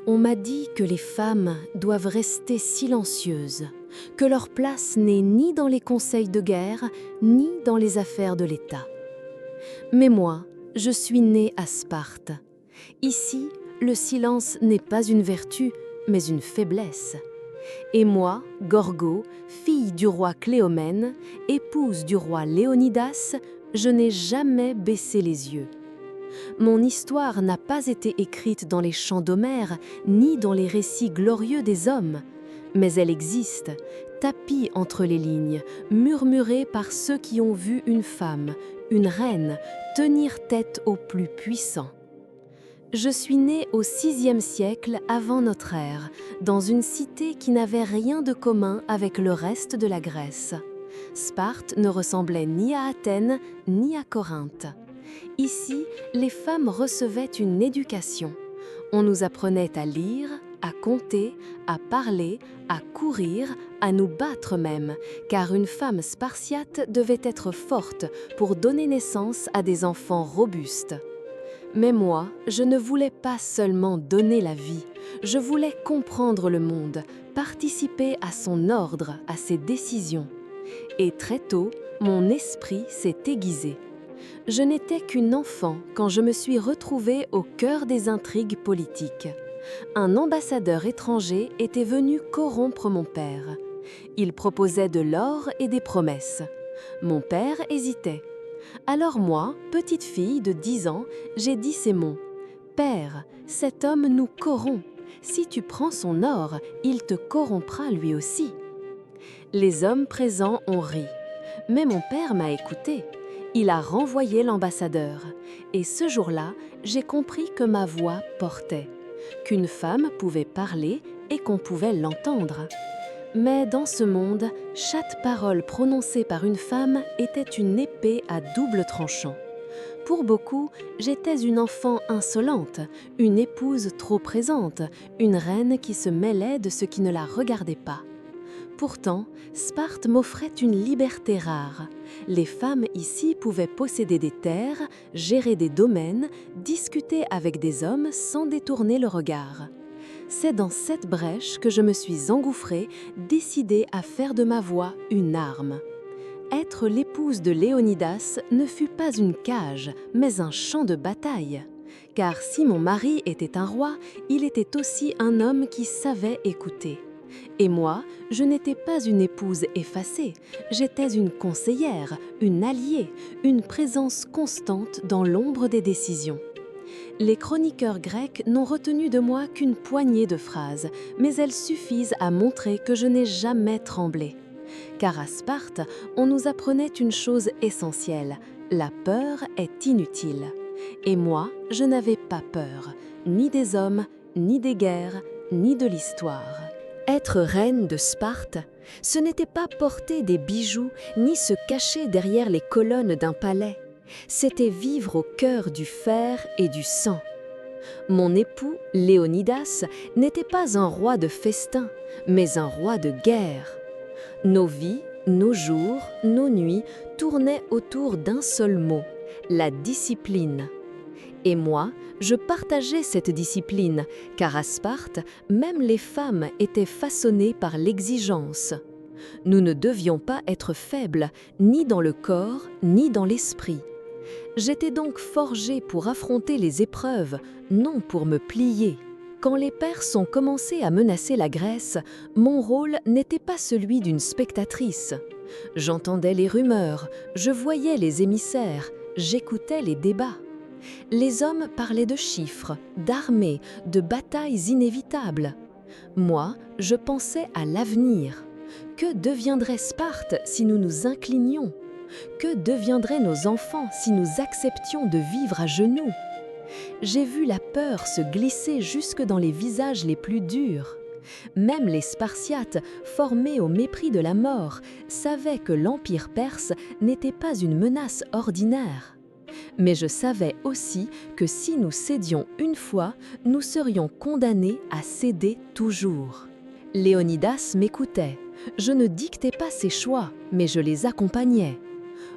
On m'a dit que les femmes doivent rester silencieuses, que leur place n'est ni dans les conseils de guerre, ni dans les affaires de l'État. Mais moi, je suis née à Sparte. Ici, le silence n'est pas une vertu, mais une faiblesse. Et moi, Gorgo, fille du roi Cléomène, épouse du roi Léonidas, je n'ai jamais baissé les yeux. Mon histoire n'a pas été écrite dans les chants d'Homère, ni dans les récits glorieux des hommes, mais elle existe, tapie entre les lignes, murmurée par ceux qui ont vu une femme, une reine, tenir tête au plus puissant. Je suis née au VIe siècle avant notre ère, dans une cité qui n'avait rien de commun avec le reste de la Grèce. Sparte ne ressemblait ni à Athènes, ni à Corinthe. Ici, les femmes recevaient une éducation. On nous apprenait à lire, à compter, à parler, à courir, à nous battre même, car une femme spartiate devait être forte pour donner naissance à des enfants robustes. Mais moi, je ne voulais pas seulement donner la vie, je voulais comprendre le monde, participer à son ordre, à ses décisions. Et très tôt, mon esprit s'est aiguisé. Je n'étais qu'une enfant quand je me suis retrouvée au cœur des intrigues politiques. Un ambassadeur étranger était venu corrompre mon père. Il proposait de l'or et des promesses. Mon père hésitait. Alors moi, petite fille de 10 ans, j'ai dit ces mots. « Père, cet homme nous corrompt. Si tu prends son or, il te corrompra lui aussi. » Les hommes présents ont ri. Mais mon père m'a écouté. Il a renvoyé l'ambassadeur. Et ce jour-là, j'ai compris que ma voix portait, qu'une femme pouvait parler et qu'on pouvait l'entendre. Mais dans ce monde, chaque parole prononcée par une femme était une épée à double tranchant. Pour beaucoup, j'étais une enfant insolente, une épouse trop présente, une reine qui se mêlait de ce qui ne la regardait pas. Pourtant, Sparte m'offrait une liberté rare. Les femmes ici pouvaient posséder des terres, gérer des domaines, discuter avec des hommes sans détourner le regard. C'est dans cette brèche que je me suis engouffrée, décidée à faire de ma voix une arme. Être l'épouse de Léonidas ne fut pas une cage, mais un champ de bataille. Car si mon mari était un roi, il était aussi un homme qui savait écouter. Et moi, je n'étais pas une épouse effacée, j'étais une conseillère, une alliée, une présence constante dans l'ombre des décisions. Les chroniqueurs grecs n'ont retenu de moi qu'une poignée de phrases, mais elles suffisent à montrer que je n'ai jamais tremblé. Car à Sparte, on nous apprenait une chose essentielle, la peur est inutile. Et moi, je n'avais pas peur, ni des hommes, ni des guerres, ni de l'histoire. Être reine de Sparte, ce n'était pas porter des bijoux ni se cacher derrière les colonnes d'un palais. C'était vivre au cœur du fer et du sang. Mon époux, Léonidas, n'était pas un roi de festin, mais un roi de guerre. Nos vies, nos jours, nos nuits tournaient autour d'un seul mot, la discipline. Et moi, je partageais cette discipline, car à Sparte, même les femmes étaient façonnées par l'exigence. Nous ne devions pas être faibles, ni dans le corps, ni dans l'esprit. J'étais donc forgée pour affronter les épreuves, non pour me plier. Quand les Perses ont commencé à menacer la Grèce, mon rôle n'était pas celui d'une spectatrice. J'entendais les rumeurs, je voyais les émissaires, j'écoutais les débats. Les hommes parlaient de chiffres, d'armées, de batailles inévitables. Moi, je pensais à l'avenir. Que deviendrait Sparte si nous nous inclinions? Que deviendraient nos enfants si nous acceptions de vivre à genoux? J'ai vu la peur se glisser jusque dans les visages les plus durs. Même les Spartiates, formés au mépris de la mort, savaient que l'Empire perse n'était pas une menace ordinaire. Mais je savais aussi que si nous cédions une fois, nous serions condamnés à céder toujours. Léonidas m'écoutait. Je ne dictais pas ses choix, mais je les accompagnais.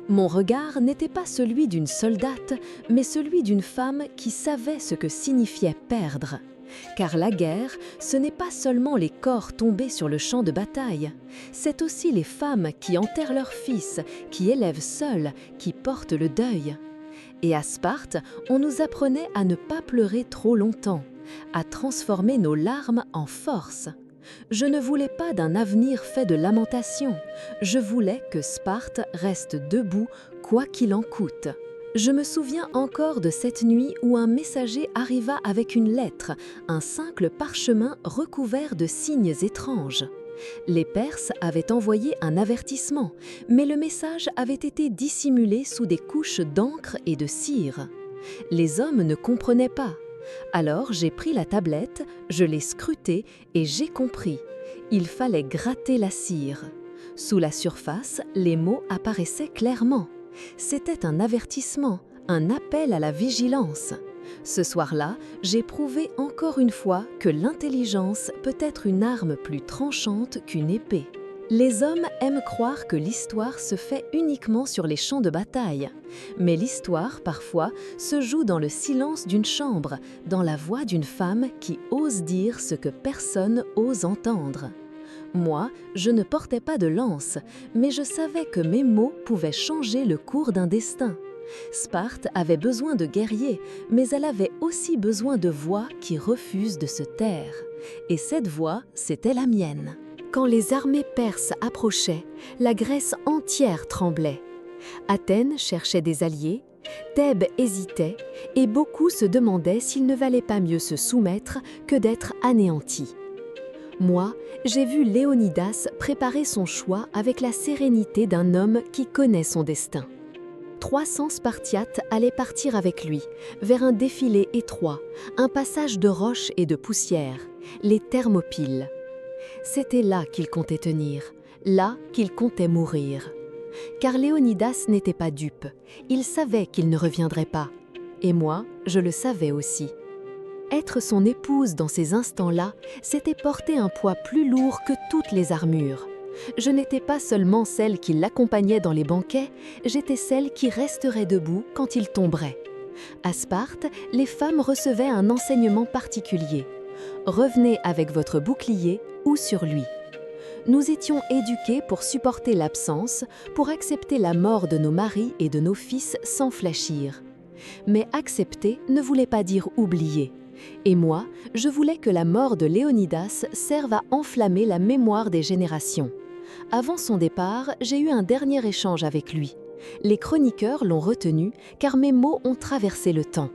Mon regard n'était pas celui d'une soldate, mais celui d'une femme qui savait ce que signifiait perdre. Car la guerre, ce n'est pas seulement les corps tombés sur le champ de bataille, c'est aussi les femmes qui enterrent leurs fils, qui élèvent seules, qui portent le deuil. Et à Sparte, on nous apprenait à ne pas pleurer trop longtemps, à transformer nos larmes en force. Je ne voulais pas d'un avenir fait de lamentations, je voulais que Sparte reste debout quoi qu'il en coûte. Je me souviens encore de cette nuit où un messager arriva avec une lettre, un simple parchemin recouvert de signes étranges. Les Perses avaient envoyé un avertissement, mais le message avait été dissimulé sous des couches d'encre et de cire. Les hommes ne comprenaient pas. Alors j'ai pris la tablette, je l'ai scrutée et j'ai compris. Il fallait gratter la cire. Sous la surface, les mots apparaissaient clairement. C'était un avertissement, un appel à la vigilance. Ce soir-là, j'ai prouvé encore une fois que l'intelligence peut être une arme plus tranchante qu'une épée. Les hommes aiment croire que l'histoire se fait uniquement sur les champs de bataille. Mais l'histoire, parfois, se joue dans le silence d'une chambre, dans la voix d'une femme qui ose dire ce que personne ose entendre. Moi, je ne portais pas de lance, mais je savais que mes mots pouvaient changer le cours d'un destin. Sparte avait besoin de guerriers, mais elle avait aussi besoin de voix qui refusent de se taire. Et cette voix, c'était la mienne. Quand les armées perses approchaient, la Grèce entière tremblait. Athènes cherchait des alliés, Thèbes hésitait, et beaucoup se demandaient s'il ne valait pas mieux se soumettre que d'être anéanti. Moi, j'ai vu Léonidas préparer son choix avec la sérénité d'un homme qui connaît son destin. 300 Spartiates allaient partir avec lui, vers un défilé étroit, un passage de roches et de poussière, les Thermopyles. C'était là qu'il comptait tenir, là qu'il comptait mourir. Car Léonidas n'était pas dupe, il savait qu'il ne reviendrait pas. Et moi, je le savais aussi. Être son épouse dans ces instants-là, c'était porter un poids plus lourd que toutes les armures. Je n'étais pas seulement celle qui l'accompagnait dans les banquets, j'étais celle qui resterait debout quand il tomberait. À Sparte, les femmes recevaient un enseignement particulier. Revenez avec votre bouclier ou sur lui. Nous étions éduqués pour supporter l'absence, pour accepter la mort de nos maris et de nos fils sans fléchir. Mais accepter ne voulait pas dire oublier. Et moi, je voulais que la mort de Léonidas serve à enflammer la mémoire des générations. Avant son départ, j'ai eu un dernier échange avec lui. Les chroniqueurs l'ont retenu car mes mots ont traversé le temps.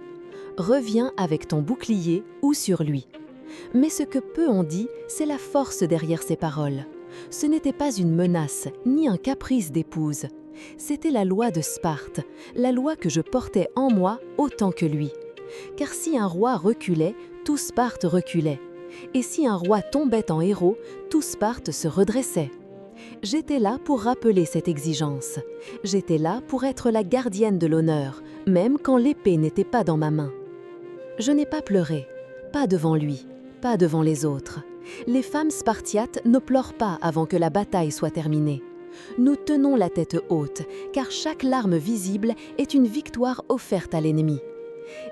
Reviens avec ton bouclier ou sur lui. Mais ce que peu ont dit, c'est la force derrière ces paroles. Ce n'était pas une menace, ni un caprice d'épouse. C'était la loi de Sparte, la loi que je portais en moi autant que lui. Car si un roi reculait, tout Sparte reculait. Et si un roi tombait en héros, tout Sparte se redressait. J'étais là pour rappeler cette exigence. J'étais là pour être la gardienne de l'honneur, même quand l'épée n'était pas dans ma main. Je n'ai pas pleuré, pas devant lui, pas devant les autres. Les femmes spartiates ne pleurent pas avant que la bataille soit terminée. Nous tenons la tête haute, car chaque larme visible est une victoire offerte à l'ennemi.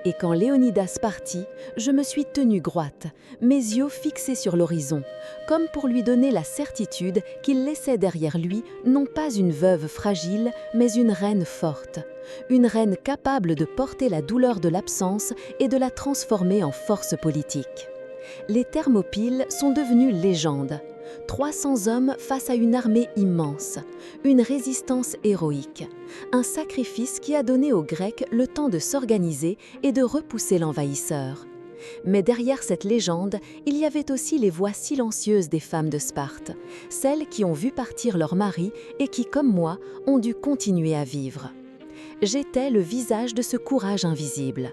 Et quand Léonidas partit, je me suis tenue droite, mes yeux fixés sur l'horizon, comme pour lui donner la certitude qu'il laissait derrière lui non pas une veuve fragile, mais une reine forte. Une reine capable de porter la douleur de l'absence et de la transformer en force politique. Les Thermopyles sont devenus légendes. 300 hommes face à une armée immense, une résistance héroïque, un sacrifice qui a donné aux Grecs le temps de s'organiser et de repousser l'envahisseur. Mais derrière cette légende, il y avait aussi les voix silencieuses des femmes de Sparte, celles qui ont vu partir leurs maris et qui, comme moi, ont dû continuer à vivre. J'étais le visage de ce courage invisible.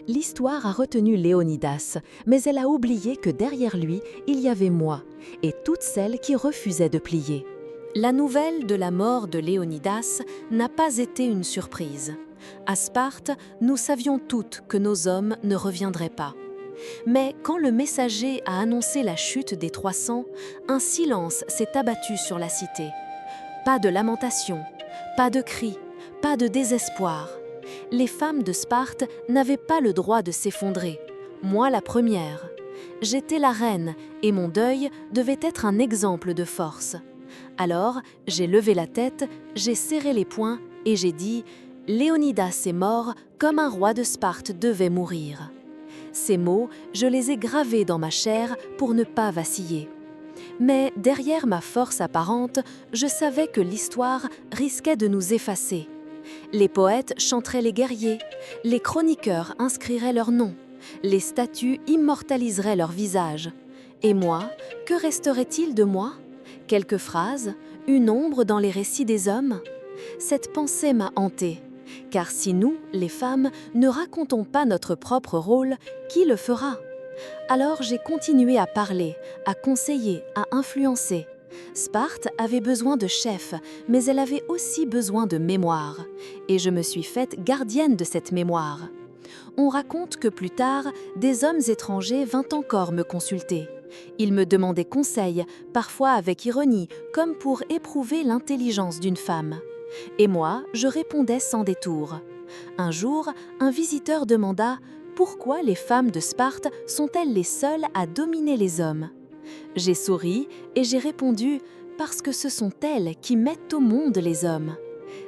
L'histoire a retenu Léonidas, mais elle a oublié que derrière lui, il y avait moi, et toutes celles qui refusaient de plier. La nouvelle de la mort de Léonidas n'a pas été une surprise. À Sparte, nous savions toutes que nos hommes ne reviendraient pas. Mais quand le messager a annoncé la chute des 300, un silence s'est abattu sur la cité. Pas de lamentation, pas de cris, pas de désespoir. Les femmes de Sparte n'avaient pas le droit de s'effondrer, moi la première. J'étais la reine et mon deuil devait être un exemple de force. Alors, j'ai levé la tête, j'ai serré les poings et j'ai dit « Léonidas est mort comme un roi de Sparte devait mourir ». Ces mots, je les ai gravés dans ma chair pour ne pas vaciller. Mais derrière ma force apparente, je savais que l'histoire risquait de nous effacer. Les poètes chanteraient les guerriers, les chroniqueurs inscriraient leurs noms, les statues immortaliseraient leurs visages. Et moi, que resterait-il de moi ? Quelques phrases, une ombre dans les récits des hommes ? Cette pensée m'a hantée, car si nous, les femmes, ne racontons pas notre propre rôle, qui le fera ? Alors j'ai continué à parler, à conseiller, à influencer. Sparte avait besoin de chefs, mais elle avait aussi besoin de mémoire. Et je me suis faite gardienne de cette mémoire. On raconte que plus tard, des hommes étrangers vinrent encore me consulter. Ils me demandaient conseil, parfois avec ironie, comme pour éprouver l'intelligence d'une femme. Et moi, je répondais sans détour. Un jour, un visiteur demanda « Pourquoi les femmes de Sparte sont-elles les seules à dominer les hommes ?» J'ai souri et j'ai répondu « Parce que ce sont elles qui mettent au monde les hommes ».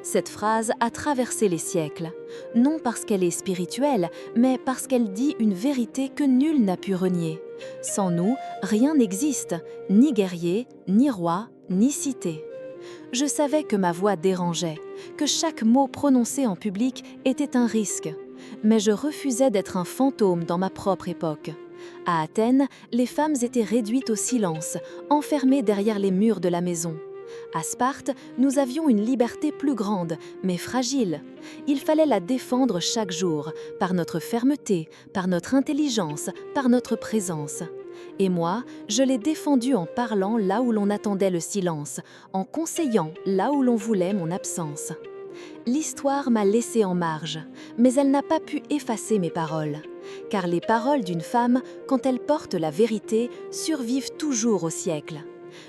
Cette phrase a traversé les siècles, non parce qu'elle est spirituelle, mais parce qu'elle dit une vérité que nul n'a pu renier. Sans nous, rien n'existe, ni guerrier, ni roi, ni cité. Je savais que ma voix dérangeait, que chaque mot prononcé en public était un risque. Mais je refusais d'être un fantôme dans ma propre époque. À Athènes, les femmes étaient réduites au silence, enfermées derrière les murs de la maison. À Sparte, nous avions une liberté plus grande, mais fragile. Il fallait la défendre chaque jour, par notre fermeté, par notre intelligence, par notre présence. Et moi, je l'ai défendue en parlant là où l'on attendait le silence, en conseillant là où l'on voulait mon absence. L'histoire m'a laissée en marge, mais elle n'a pas pu effacer mes paroles. Car les paroles d'une femme, quand elles portent la vérité, survivent toujours au siècle.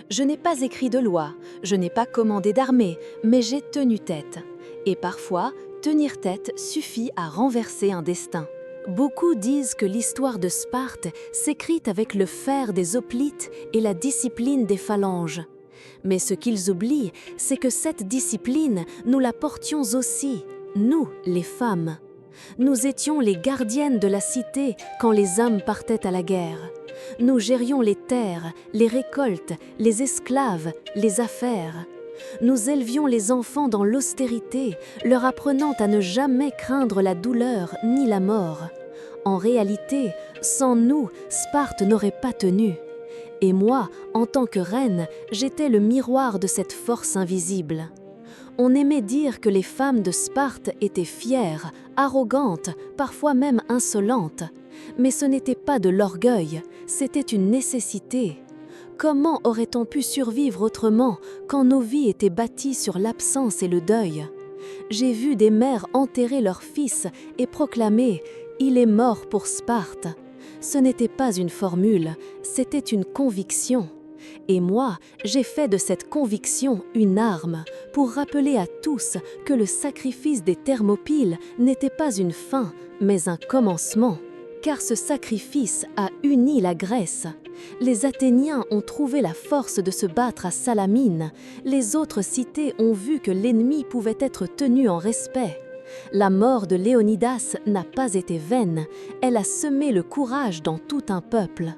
Je n'ai pas écrit de loi, je n'ai pas commandé d'armée, mais j'ai tenu tête. Et parfois, tenir tête suffit à renverser un destin. Beaucoup disent que l'histoire de Sparte s'écrit avec le fer des hoplites et la discipline des phalanges. Mais ce qu'ils oublient, c'est que cette discipline, nous la portions aussi, nous, les femmes. Nous étions les gardiennes de la cité quand les hommes partaient à la guerre. Nous gérions les terres, les récoltes, les esclaves, les affaires. Nous élevions les enfants dans l'austérité, leur apprenant à ne jamais craindre la douleur ni la mort. En réalité, sans nous, Sparte n'aurait pas tenu. Et moi, en tant que reine, j'étais le miroir de cette force invisible. On aimait dire que les femmes de Sparte étaient fières, arrogantes, parfois même insolentes. Mais ce n'était pas de l'orgueil, c'était une nécessité. Comment aurait-on pu survivre autrement quand nos vies étaient bâties sur l'absence et le deuil ? J'ai vu des mères enterrer leurs fils et proclamer « Il est mort pour Sparte ». Ce n'était pas une formule, c'était une conviction. Et moi, j'ai fait de cette conviction une arme pour rappeler à tous que le sacrifice des Thermopyles n'était pas une fin, mais un commencement. Car ce sacrifice a uni la Grèce. Les Athéniens ont trouvé la force de se battre à Salamine. Les autres cités ont vu que l'ennemi pouvait être tenu en respect. La mort de Léonidas n'a pas été vaine, elle a semé le courage dans tout un peuple.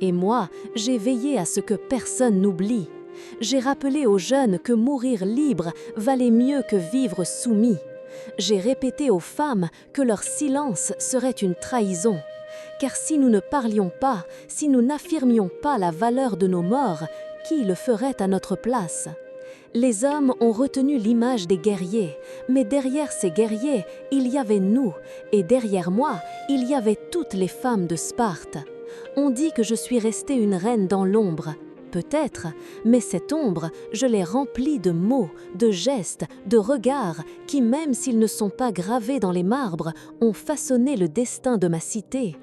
Et moi, j'ai veillé à ce que personne n'oublie. J'ai rappelé aux jeunes que mourir libre valait mieux que vivre soumis. J'ai répété aux femmes que leur silence serait une trahison. Car si nous ne parlions pas, si nous n'affirmions pas la valeur de nos morts, qui le ferait à notre place ? Les hommes ont retenu l'image des guerriers, mais derrière ces guerriers, il y avait nous, et derrière moi, il y avait toutes les femmes de Sparte. On dit que je suis restée une reine dans l'ombre. Peut-être, mais cette ombre, je l'ai remplie de mots, de gestes, de regards qui, même s'ils ne sont pas gravés dans les marbres, ont façonné le destin de ma cité.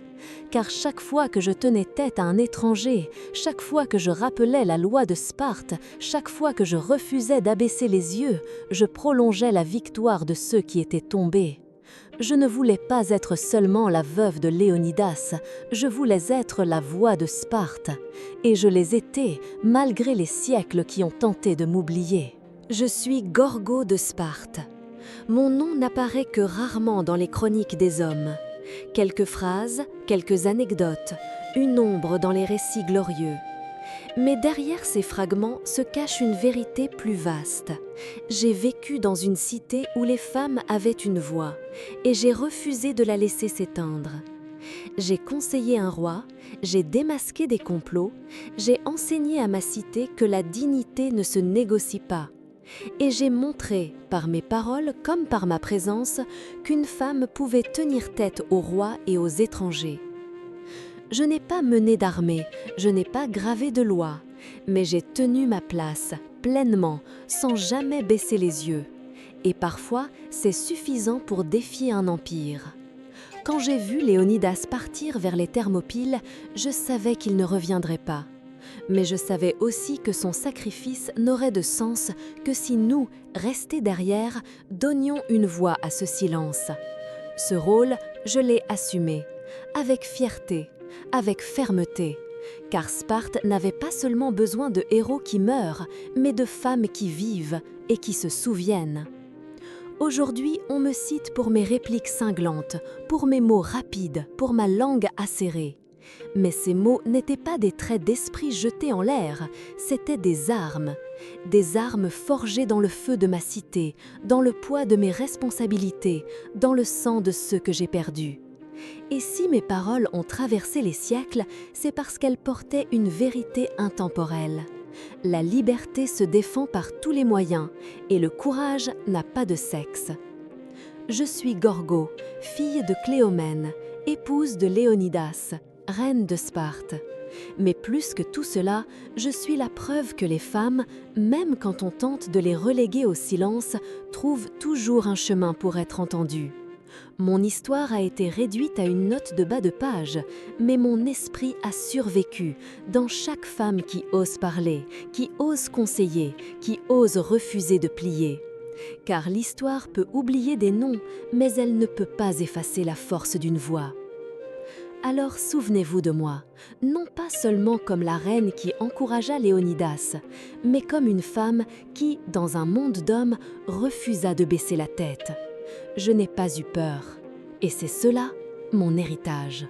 Car chaque fois que je tenais tête à un étranger, chaque fois que je rappelais la loi de Sparte, chaque fois que je refusais d'abaisser les yeux, je prolongeais la victoire de ceux qui étaient tombés. Je ne voulais pas être seulement la veuve de Léonidas, je voulais être la voix de Sparte. Et je l'ai été, malgré les siècles qui ont tenté de m'oublier. Je suis Gorgo de Sparte. Mon nom n'apparaît que rarement dans les chroniques des hommes. Quelques phrases, quelques anecdotes, une ombre dans les récits glorieux. Mais derrière ces fragments se cache une vérité plus vaste. J'ai vécu dans une cité où les femmes avaient une voix, et j'ai refusé de la laisser s'éteindre. J'ai conseillé un roi, j'ai démasqué des complots, j'ai enseigné à ma cité que la dignité ne se négocie pas. Et j'ai montré, par mes paroles comme par ma présence, qu'une femme pouvait tenir tête aux rois et aux étrangers. Je n'ai pas mené d'armée, je n'ai pas gravé de loi, mais j'ai tenu ma place, pleinement, sans jamais baisser les yeux. Et parfois, c'est suffisant pour défier un empire. Quand j'ai vu Léonidas partir vers les Thermopyles, je savais qu'il ne reviendrait pas. Mais je savais aussi que son sacrifice n'aurait de sens que si nous, restés derrière, donnions une voix à ce silence. Ce rôle, je l'ai assumé, avec fierté, avec fermeté, car Sparte n'avait pas seulement besoin de héros qui meurent, mais de femmes qui vivent et qui se souviennent. Aujourd'hui, on me cite pour mes répliques cinglantes, pour mes mots rapides, pour ma langue acérée. Mais ces mots n'étaient pas des traits d'esprit jetés en l'air, c'étaient des armes forgées dans le feu de ma cité, dans le poids de mes responsabilités, dans le sang de ceux que j'ai perdus. Et si mes paroles ont traversé les siècles, c'est parce qu'elles portaient une vérité intemporelle. La liberté se défend par tous les moyens, et le courage n'a pas de sexe. Je suis Gorgo, fille de Cléomène, épouse de Léonidas, reine de Sparte. Mais plus que tout cela, je suis la preuve que les femmes, même quand on tente de les reléguer au silence, trouvent toujours un chemin pour être entendues. Mon histoire a été réduite à une note de bas de page, mais mon esprit a survécu dans chaque femme qui ose parler, qui ose conseiller, qui ose refuser de plier. Car l'histoire peut oublier des noms, mais elle ne peut pas effacer la force d'une voix. Alors souvenez-vous de moi, non pas seulement comme la reine qui encouragea Léonidas, mais comme une femme qui, dans un monde d'hommes, refusa de baisser la tête. Je n'ai pas eu peur, et c'est cela mon héritage.